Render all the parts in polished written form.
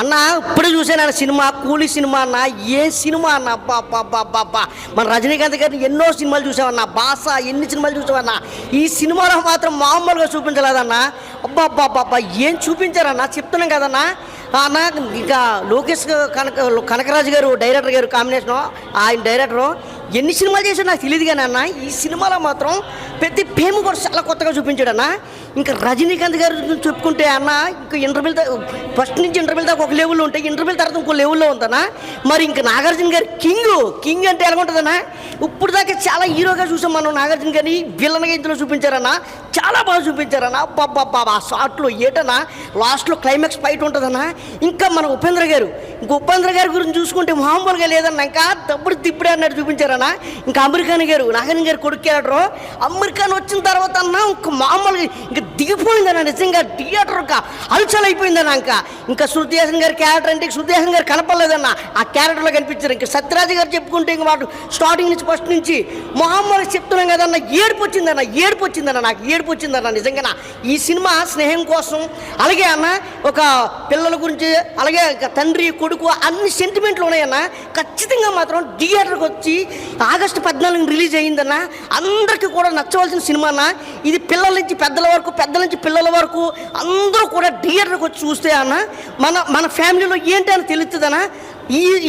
అన్న ఇప్పుడే చూసాను అన్న సినిమా, కూలీ సినిమా అన్న. ఏ సినిమా అన్న, అబ్బా. మన రజనీకాంత్ గారిని ఎన్నో సినిమాలు చూసామన్న, బాస ఎన్ని సినిమాలు చూసామన్న. ఈ సినిమాలో మాత్రం మామూలుగా చూపించలేదన్న. అబ్బా ఏం చూపించారన్న, చెప్తున్నాం కదన్నా అన్న. ఇంకా లోకేష్ కనకరాజు గారు డైరెక్టర్ గారు కాంబినేషను, ఆయన డైరెక్టరు ఎన్ని సినిమాలు చేశాడు నాకు తెలియదు కానీ అన్న, ఈ సినిమాలో మాత్రం ప్రతి ఫేమ్ కూడా చాలా కొత్తగా చూపించాడు అన్న. ఇంకా రజనీకాంత్ గారు చెప్పుకుంటే అన్న, ఇంకా ఇంటర్వ్యూల్ ఫస్ట్ నుంచి ఇంటర్వ్యూల్ దాకా ఒక లెవెల్లో ఉంటాయి, ఇంటర్వ్యూల్ తర్వాత ఇంకో లెవెల్లో ఉందన్నా. మరి ఇంకా నాగార్జున గారు కింగ్ అంటే ఎలా ఉంటుందన్నా. ఇప్పుడు దాకా చాలా హీరోగా చూసాం మనం నాగార్జున గారిని, విలన్గా ఇందులో చూపించారన్నా, చాలా బాగా చూపించారన్నా. బాబా ఆ షార్ట్లో ఏటన్నా లాస్ట్లో క్లైమాక్స్ ఫైట్ ఉంటుందన్నా. ఇంకా మన ఉపేంద్ర గారి గురించి చూసుకుంటే మామూలుగా లేదన్నా, ఇంకా తిప్పుడే అన్నట్టు చూపించారన్నా. ఇంకా అమెరికాన్ గారు నాగార్జున గారు కొడుకు క్యారెక్టర్, అమెరికాన్ వచ్చిన తర్వాత అన్న ఇంకా మామూలుగా ఇంకా దిగిపోయిందన్న, నిజంగా థియేటర్ అల్చల్ అయిపోయిందన్న. ఇంకా శృతి హాసన్ గారి క్యారెక్టర్ అంటే శృతి హాసన్ గారు కనపడలేదన్న, ఆ క్యారెక్టర్లో కనిపించారు. ఇంకా సత్యరాజ్ గారు చెప్పుకుంటే ఇంక వాడు స్టార్టింగ్ నుంచి ఫస్ట్ నుంచి మామూలుగా చెప్తున్నాం కదన్న, ఏడుపు వచ్చిందన్న నాకు ఏడుపు వచ్చిందన్న నిజంగా. ఈ సినిమా స్నేహం కోసం, అలాగే అన్న ఒక పిల్లల గురించి, అలాగే తండ్రి కొడుకు అన్ని సెంటిమెంట్లు ఉన్నాయన్న. ఖచ్చితంగా మాత్రం థియేటర్కి వచ్చి ఆగస్టు 14 రిలీజ్ అయ్యిందన్న. అందరికీ కూడా నచ్చవలసిన సినిమా అన్న ఇది. పిల్లల నుంచి పెద్దల వరకు, పెద్దల నుంచి పిల్లల వరకు అందరూ కూడా థియేటర్కి వచ్చి చూస్తే అన్న మన ఫ్యామిలీలో ఏంటి అని తెలుస్తుందన్న.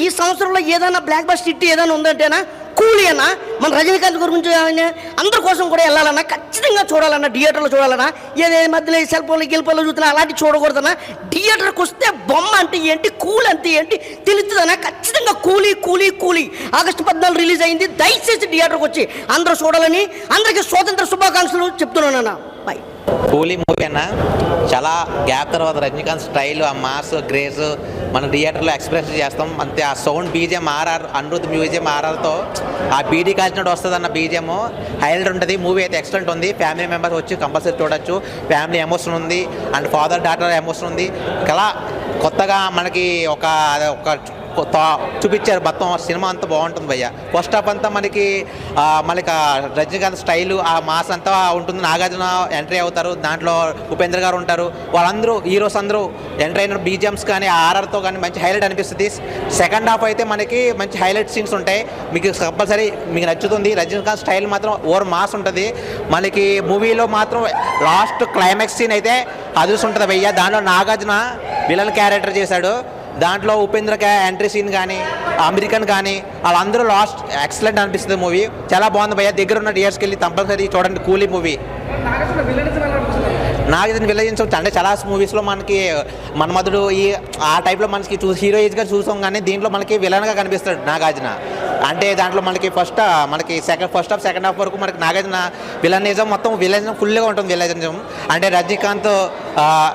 ఈ సంవత్సరంలో ఏదైనా బ్లాక్ బస్టర్ హిట్ ఏదైనా ఉందంటేనా కూలీ అన్న. మన రజనీకాంత్ గురించి అందరి కోసం కూడా వెళ్ళాలన్నా, ఖచ్చితంగా చూడాలన్నా, థియేటర్లో చూడాలన్నా. ఏదే మధ్యలో సెల్ ఫోన్లో గెలిపోలో చూస్తున్నా అలాంటివి చూడకూడదన్నా. థియేటర్కి వస్తే బొమ్మ అంటే ఏంటి, కూల్ అంటే ఏంటి తెలుస్తుందన్నా. ఖచ్చితంగా కూలీ ఆగస్టు 14 రిలీజ్ అయింది. దయచేసి థియేటర్కి వచ్చి అందరూ చూడాలని అందరికీ స్వాతంత్ర శుభాకాంక్షలు చెప్తున్నానన్నా. బాయ్. కూలీ మూవీ అన్న చాలా గ్యాప్ తర్వాత రజనీకాంత్ స్టైల్, ఆ మాస్ గ్రేస్ మన థియేటర్లో ఎక్స్ప్రెస్ చేస్తాం అంతే. ఆ sound BGM RR Anirudh music ఆర్ఆర్తో ఆ బీడీ కాల్చినట్టు వస్తుంది అన్న. బీజిఎం హైలైట్ ఉంటుంది. మూవీ అయితే ఎక్సలెంట్ ఉంది. ఫ్యామిలీ మెంబర్స్ వచ్చి కంపల్సరీ చూడొచ్చు. ఫ్యామిలీ ఎమోషన్ ఉంది అండ్ ఫాదర్ డాటర్ ఎమోషన్ ఉంది. కలా కొత్తగా మనకి ఒక చూపించారు. మొత్తం సినిమా అంతా బాగుంటుంది భయ్య. ఫస్ట్ హాఫ్ అంతా మనకి రజనీకాంత్ స్టైలు, ఆ మాస్ అంతా ఉంటుంది. నాగార్జున ఎంట్రీ అవుతారు, దాంట్లో ఉపేంద్ర గారు ఉంటారు. వాళ్ళందరూ హీరోస్ అందరూ ఎంట్రీ అయిన బీజిఎమ్స్ కానీ ఆర్ఆర్తో కానీ మంచి హైలైట్ అనిపిస్తుంది. సెకండ్ హాఫ్ అయితే మనకి మంచి హైలైట్ సీన్స్ ఉంటాయి. మీకు కంపల్సరీ మీకు నచ్చుతుంది. రజనీకాంత్ స్టైల్ మాత్రం ఓవర్ మాస్ ఉంటుంది. మనకి మూవీలో మాత్రం లాస్ట్ క్లైమాక్స్ సీన్ అయితే అదుర్స్ ఉంటుంది భయ్య. దాంట్లో నాగార్జున విలన్ క్యారెక్టర్ చేశాడు. దాంట్లో ఉపేంద్ర ఎంట్రీ సీన్ కానీ అమెరికన్ కానీ వాళ్ళందరూ లాస్ట్ ఎక్సలెంట్ అనిపిస్తుంది. మూవీ చాలా బాగుంది భయ్య. దగ్గర ఉన్న థియేటర్స్కి వెళ్ళి కంపల్సరీ చూడండి కూలీ మూవీ. నాగార్జున విలన్స్ అంటే చాలా మూవీస్లో మనకి మన్మధుడు ఆ టైప్లో మనకి హీరోయిన్గా చూసాం, కానీ దీంట్లో మనకి విలన్గా కనిపిస్తాడు నాగార్జున. అంటే దాంట్లో మనకి ఫస్ట్ హాఫ్ సెకండ్ హాఫ్ వరకు మనకి నాగార్జున విలనిజం మొత్తం విలనిజం ఫుల్గా ఉంటుంది. విలనిజం అంటే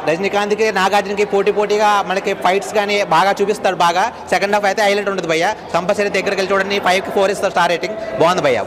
రజనీకాంత్కి నాగార్జునకి పోటీగా మనకి ఫైట్స్ కానీ బాగా చూపిస్తాడు. బాగా సెకండ్ హాఫ్ అయితే హైలైట్ ఉంటుంది భయ్య. కంపల్సరీ దగ్గరికి వెళ్ళి చూడండి. 5కి 4 ఇస్తారు స్టార్ రేటింగ్. బాగుంది భయ్య.